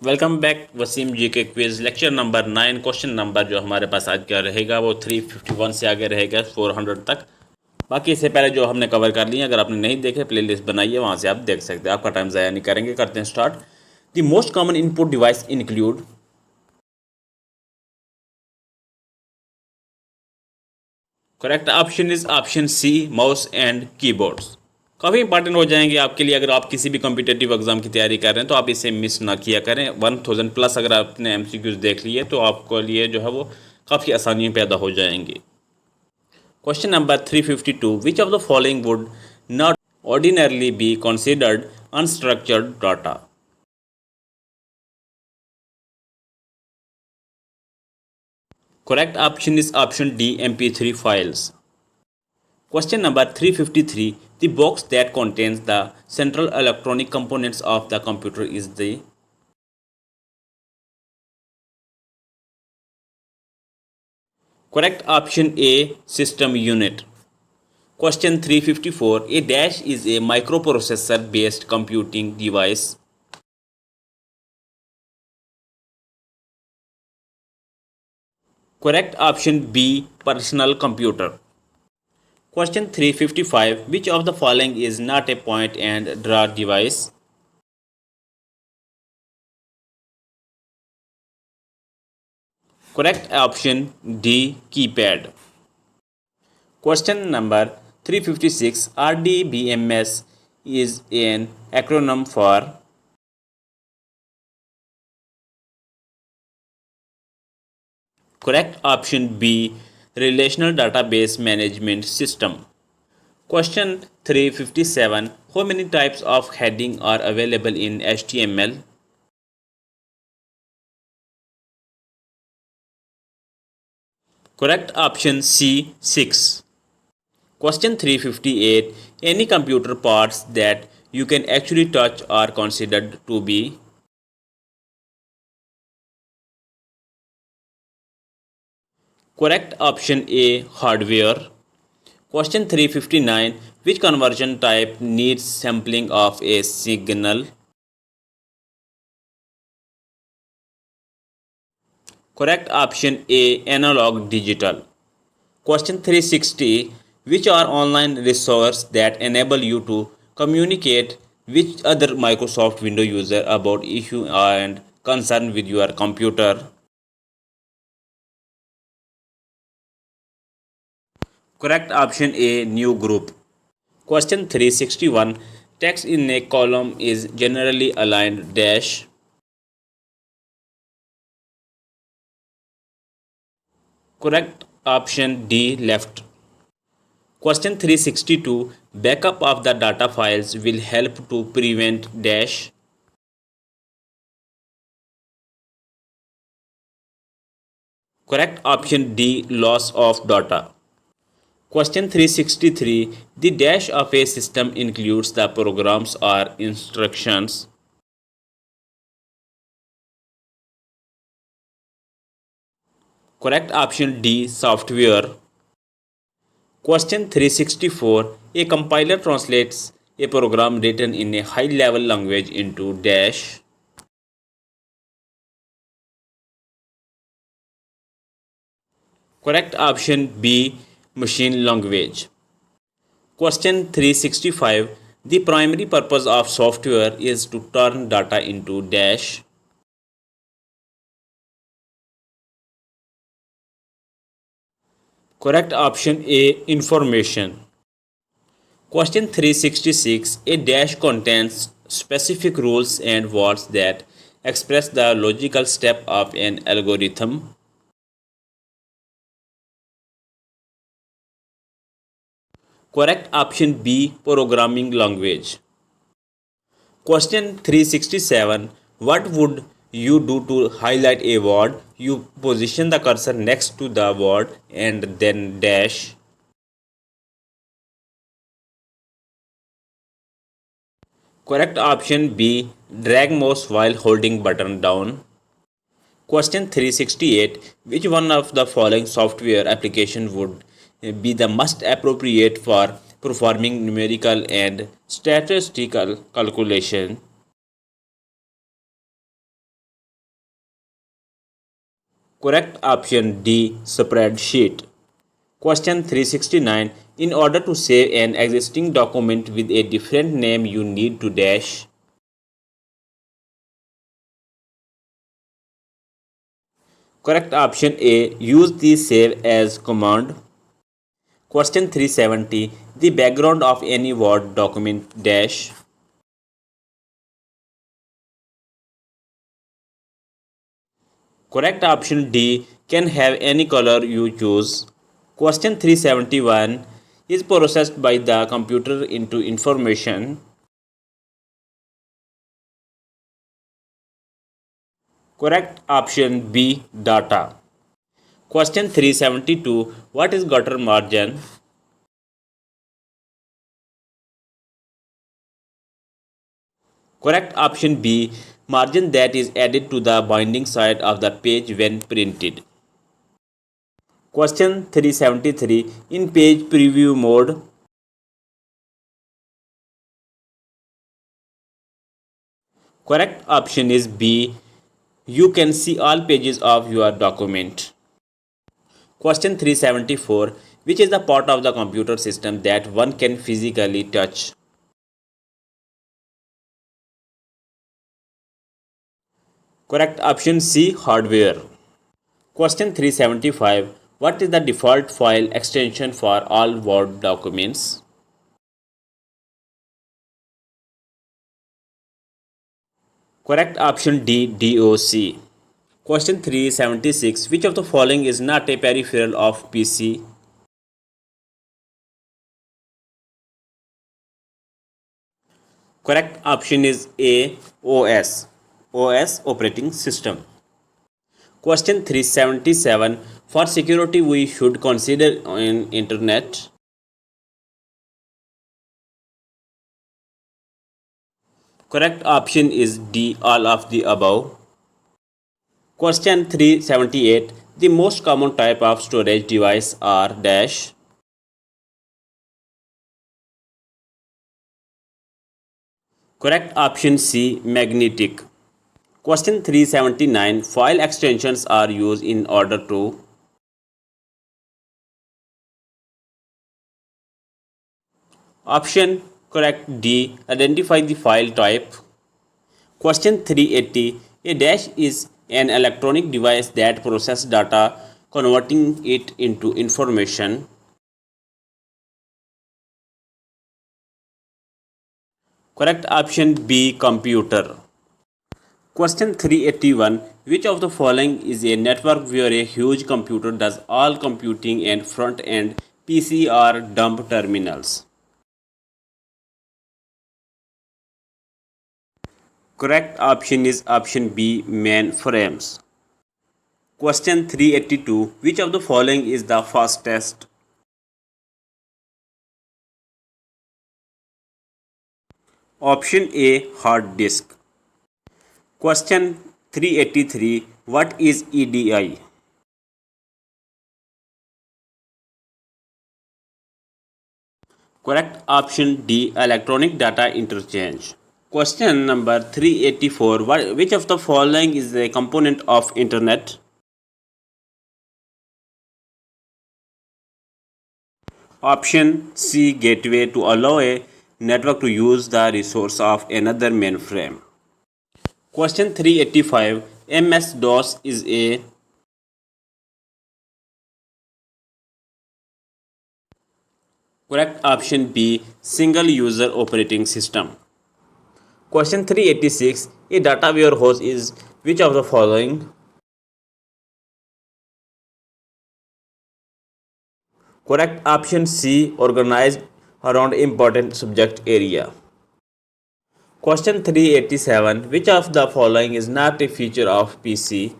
Welcome back Wasim जी के quiz lecture number 9। Question number जो हमारे पास आज का रहेगा वो 351 से आगे रहेगा 400 तक। बाकी इससे पहले जो हमने कवर कर लिए, अगर आपने नहीं देखे प्लेलिस्ट बनाइए, वहाँ से आप देख सकते हैं। आपका टाइम ज़ाया नहीं करेंगे, करते हैं start. The most common input device include. Correct option is option C, mouse and keyboards. काफ़ी इंपॉर्टेंट हो जाएंगे आपके लिए, अगर आप किसी भी कॉम्पिटेटिव एग्जाम की तैयारी कर रहे हैं तो आप इसे मिस ना किया करें। 1000 प्लस अगर आपने एमसीक्यूज देख लिए तो आपको लिए जो है वो काफ़ी आसानियाँ पैदा हो जाएंगी। Question number 352, which of the following would not ordinarily be considered unstructured data? Correct option is option D, MP3 files. Question number 353, the box that contains the central electronic components of the computer is the. Correct option A, system unit. Question 354, a dash is a microprocessor based computing device. Correct option B, personal computer. Question 355, which of the following is not a point and draw device? Correct option D, keypad. Question number 356, RDBMS is an acronym for. Correct option B, Relational Database Management System. Question 357, how many types of heading are available in HTML? Correct option C, 6. Question 358, any computer parts that you can actually touch are considered to be. Correct option A, hardware. Question 359, which conversion type needs sampling of a signal? Correct option A, analog digital. Question 360, which are online resources that enable you to communicate with other Microsoft Windows user about issue and concern with your computer? Correct option A, new group. Question 361, text in a column is generally aligned dash. Correct option D, left. Question 362, backup of the data files will help to prevent dash. Correct option D, loss of data. Question 363, the dash of a system includes the programs or instructions. Correct option D, software. Question 364, a compiler translates a program written in a high level language into dash. Correct option B, machine language. Question 365, the primary purpose of software is to turn data into dash. Correct option A, information. Question 366, a dash contains specific rules and words that express the logical step of an algorithm. Correct option B, programming language. Question 367, what would you do to highlight a word? You position the cursor next to the word and then dash. Correct option B, drag mouse while holding button down. Question 368, which one of the following software application would be the most appropriate for performing numerical and statistical calculation? Correct option D, spreadsheet. Question 369. In order to save an existing document with a different name, you need to dash. Correct option A, use the save as command. Question 370. The background of any Word document dash. Correct option D, can have any color you choose. Question 371 is processed by the computer into information. Correct option B, data. Question 372, what is gutter margin? Correct option B, margin that is added to the binding side of the page when printed. Question 373, in page preview mode. Correct option is B, you can see all pages of your document. Question 374, which is the part of the computer system that one can physically touch? Correct option C, hardware. Question 375, what is the default file extension for all Word documents? Correct option D, DOC. Question 376, which of the following is not a peripheral of PC? Correct option is A, OS. OS, operating system. Question 377, for security we should consider in internet. Correct option is D, all of the above. Question 378, the most common type of storage device are dash. Correct option C, magnetic. Question 379, file extensions are used in order to. Option correct D, identify the file type. Question 380, a dash is an electronic device that processes data, converting it into information. Correct option B, computer. Question 381, which of the following is a network where a huge computer does all computing and front-end PC are dumb terminals? Correct option is option B, mainframes. Question 382, which of the following is the fastest? Option A, hard disk. Question 383, what is EDI? Correct option D, electronic data interchange. Question number 384, which of the following is a component of internet? Option C, gateway, to allow a network to use the resource of another mainframe. Question 385, MS-DOS is a. Correct option B, single user operating system. Question 386, a data warehouse is which of the following? Correct option C, organized around important subject area. Question 387, which of the following is not a feature of PC?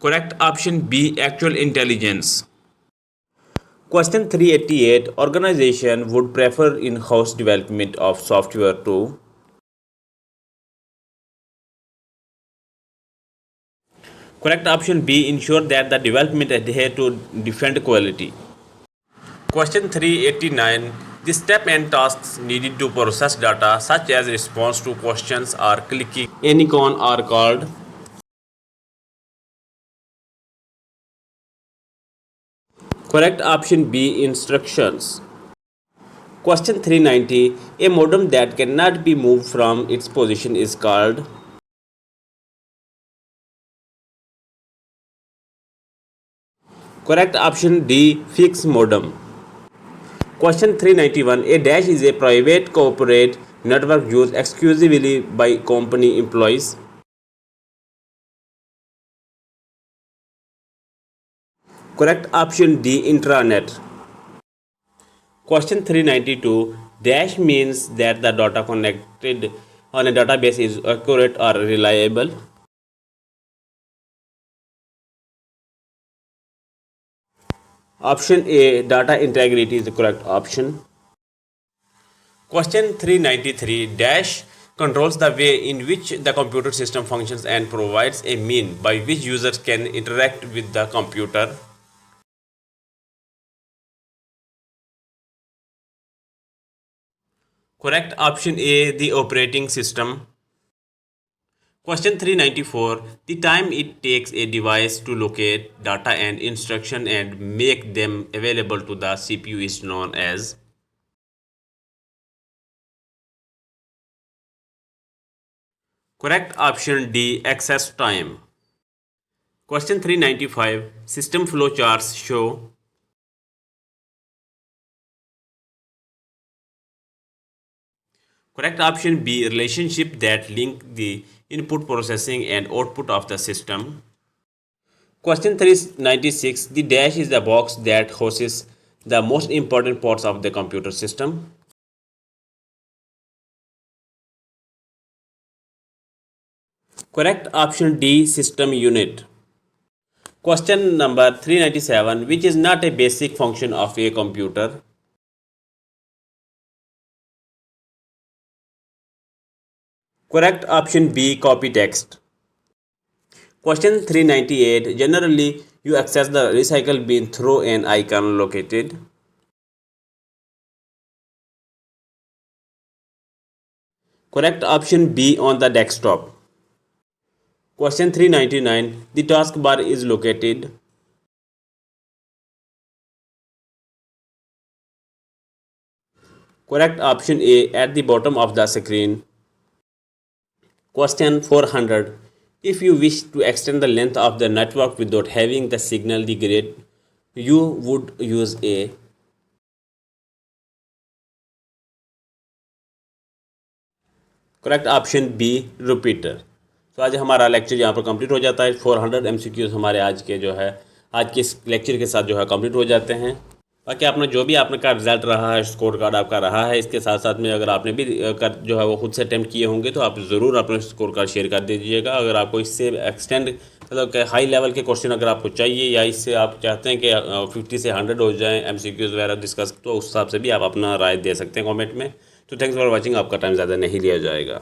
Correct option B, actual intelligence. Question 388, organization would prefer in-house development of software to. Correct option B, ensure that the development adhere to different quality. Question 389, The step and tasks needed to process data, such as response to questions or clicking any icon, are called. Correct option B, instructions. Question 390. A modem that cannot be moved from its position is called. Correct option D, fixed modem. Question 391. A dash is a private corporate network used exclusively by company employees. Correct option D, intranet. Question 392. Dash means that the data connected on a database is accurate or reliable. Option A, data integrity, is the correct option. Question 393. Dash controls the way in which the computer system functions and provides a mean by which users can interact with the computer. Correct option A, the operating system. Question 394. The time it takes a device to locate data and instruction and make them available to the CPU is known as. Correct option D, access time. Question 395. System flowcharts show. Correct option B, relationship that link the input processing and output of the system. Question 396. The dash is the box that hosts the most important parts of the computer system. Correct option D, system unit. Question number 397. Which is not a basic function of a computer? Correct option B, copy text. Question 398. Generally, you access the recycle bin through an icon located. Correct option B, on the desktop. Question 399. The taskbar is located. Correct option A, at the bottom of the screen. Question 400. If you wish to extend the length of the network without having the signal degrade, you would use a. Correct option B, repeater. तो आज हमारा lecture यहाँ पर complete हो जाता है. 400 MCQs हमारे आज के जो है आज के इस लेक्चर के साथ जो है कंप्लीट हो जाते हैं. बाकी आपने जो भी आपने का रिजल्ट रहा है, स्कोर कार्ड आपका रहा है, इसके साथ साथ में अगर आपने भी कर जो है वो खुद से अटैम्प्ट किए होंगे तो आप ज़रूर अपना स्कोर कार्ड शेयर कर दीजिएगा. अगर आपको इससे एक्सटेंड मतलब हाई लेवल के क्वेश्चन अगर आपको चाहिए या इससे आप चाहते हैं कि 50 से 100 हो जाएँ MCQs वगैरह डिस्कस, तो उस हिसाब से भी आप अपना राय दे सकते हैं कॉमेंट में. तो थैंक्स फॉर वॉचिंग. आपका टाइम ज़्यादा नहीं लिया जाएगा.